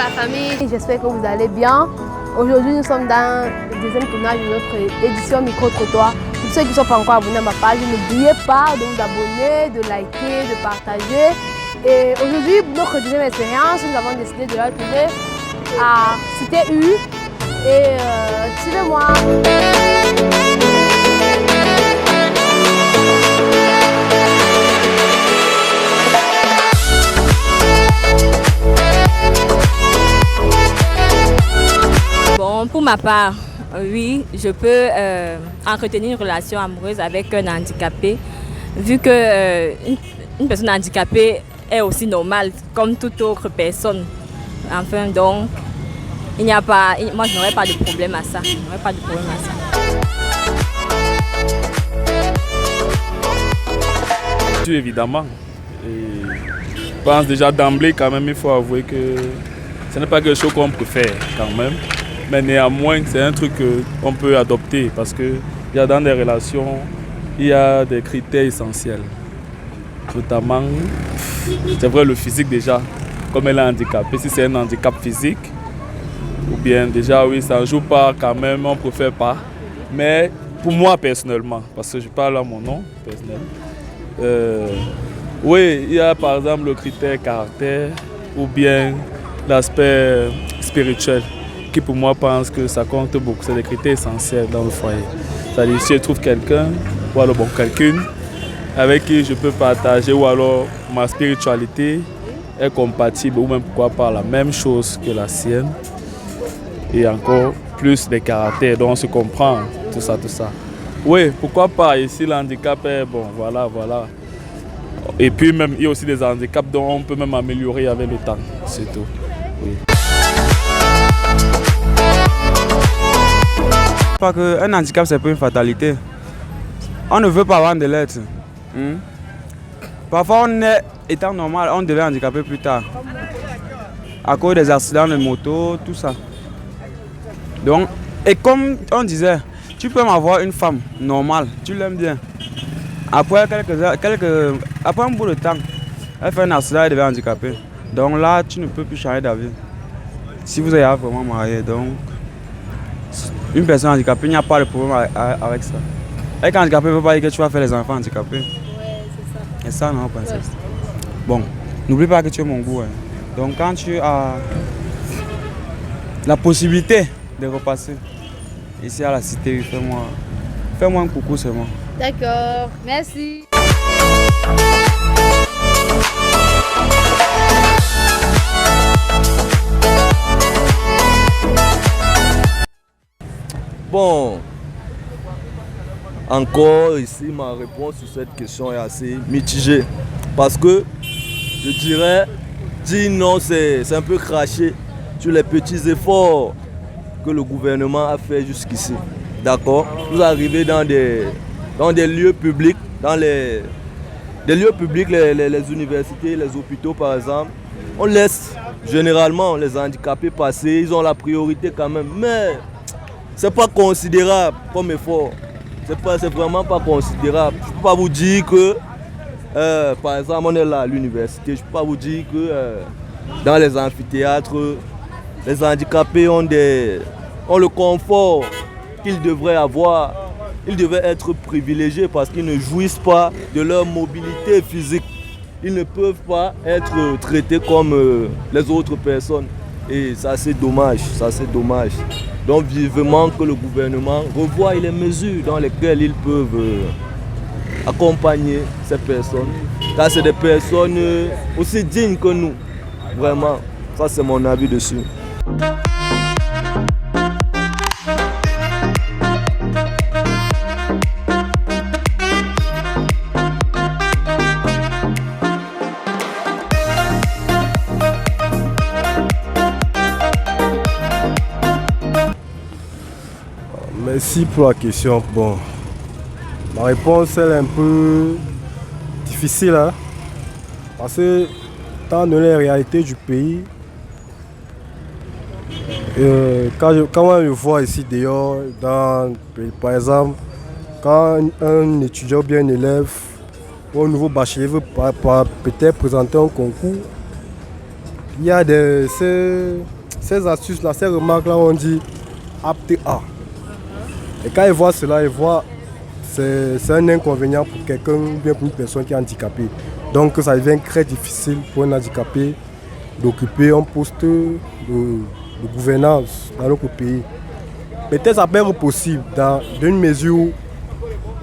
la famille. J'espère que vous allez bien. Aujourd'hui, nous sommes dans le deuxième tournage de notre édition Micro-Trottoir. Pour ceux qui ne sont pas encore abonnés à ma page, n'oubliez pas de vous abonner, de liker, de partager. Et aujourd'hui, pour notre deuxième expérience, nous avons décidé de la tourner à Cité U. Et suivez-moi. Bon, pour ma part, oui, je peux entretenir une relation amoureuse avec un handicapé, vu que une personne handicapée est aussi normale comme toute autre personne. Enfin, donc, il n'y a pas, moi je n'aurais pas de problème à ça. Je n'aurais pas de problème à ça. Évidemment. Et je pense déjà d'emblée quand même, il faut avouer que ce n'est pas quelque chose qu'on préfère quand même. Mais néanmoins, c'est un truc qu'on peut adopter parce que dans des relations, il y a des critères essentiels. Notamment, c'est vrai, le physique déjà, comme elle est handicapée, si c'est un handicap physique, ou bien déjà oui, ça ne joue pas quand même, on ne préfère pas. Mais pour moi personnellement, parce que je parle à mon nom personnel, oui, il y a par exemple le critère caractère ou bien l'aspect spirituel qui pour moi pense que ça compte beaucoup. C'est des critères essentiels dans le foyer. C'est-à-dire si je trouve quelqu'un ou alors bon, quelqu'une avec qui je peux partager ou alors ma spiritualité est compatible ou même pourquoi pas la même chose que la sienne et encore plus des caractères dont on se comprend, tout ça. Oui, pourquoi pas, ici le handicap est bon, voilà. Et puis même, il y a aussi des handicaps dont on peut même améliorer avec le temps, c'est tout. Oui. Pas qu'un handicap, c'est pas une fatalité. On ne veut pas avoir de l'être. Parfois, on est, étant normal, on devient handicapé plus tard. À cause des accidents de moto, tout ça. Donc, et comme on disait, tu peux avoir une femme normale, tu l'aimes bien. Après après un bout de temps, elle fait un accident, elle devient handicapée. Donc là, tu ne peux plus changer d'avis. Si vous êtes vraiment marié, donc une personne handicapée, il n'y a pas de problème avec ça. Avec un handicapé, il ne veut pas dire que tu vas faire les enfants handicapés. Ouais, c'est ça. Et ça, non, princesse. Bon, n'oublie pas que tu es mon goût. Hein. Donc quand tu as la possibilité de repasser ici à la cité, fais-moi un coucou seulement. D'accord, merci. Bon, encore ici, ma réponse sur cette question est assez mitigée. Parce que je dirais, dire non, c'est un peu cracher sur les petits efforts que le gouvernement a fait jusqu'ici. D'accord? Vous arrivez dans des lieux publics, les universités, les hôpitaux par exemple. On laisse généralement les handicapés passer, ils ont la priorité quand même. Mais c'est pas considérable comme effort. C'est vraiment pas considérable. Je ne peux pas vous dire que, par exemple, on est là à l'université, je ne peux pas vous dire que dans les amphithéâtres, les handicapés ont le confort qu'ils devraient avoir. Ils devaient être privilégiés parce qu'ils ne jouissent pas de leur mobilité physique. Ils ne peuvent pas être traités comme les autres personnes. Et ça, c'est dommage. Donc, vivement que le gouvernement revoie les mesures dans lesquelles ils peuvent accompagner ces personnes. Car c'est des personnes aussi dignes que nous. Vraiment, ça c'est mon avis dessus. Merci pour la question. Bon, ma réponse elle est un peu difficile, hein, parce que dans les réalités du pays, quand je vois ici dehors, par exemple, quand un étudiant ou bien un élève ou un nouveau bachelier veut peut-être présenter un concours, il y a ces astuces-là, ces remarques-là, on dit apte à. Et quand ils voient cela, ils voient c'est un inconvénient pour quelqu'un ou bien pour une personne qui est handicapée. Donc ça devient très difficile pour un handicapé d'occuper un poste de gouvernance dans notre pays. Peut-être ça peut être possible dans une mesure où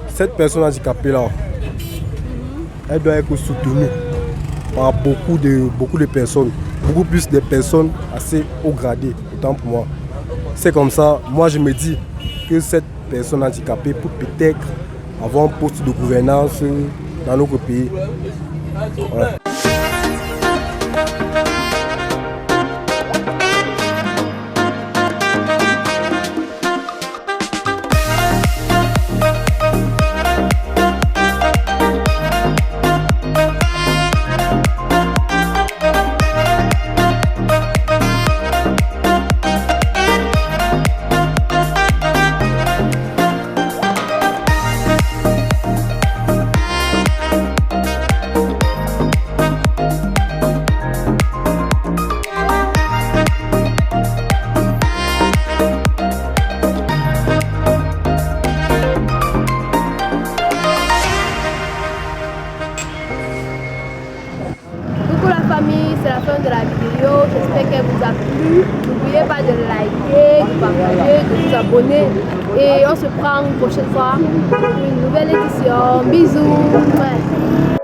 cette personne handicapée-là, elle doit être soutenue par beaucoup de personnes, beaucoup plus de personnes assez haut gradées, autant pour moi. C'est comme ça, moi je me dis que cette personne handicapée peut peut-être avoir un poste de gouvernance dans notre pays. Ouais. C'est la fin de la vidéo, j'espère qu'elle vous a plu. N'oubliez pas de liker, de partager, de vous abonner. Et on se prend une prochaine fois pour une nouvelle édition. Bisous. Ouais.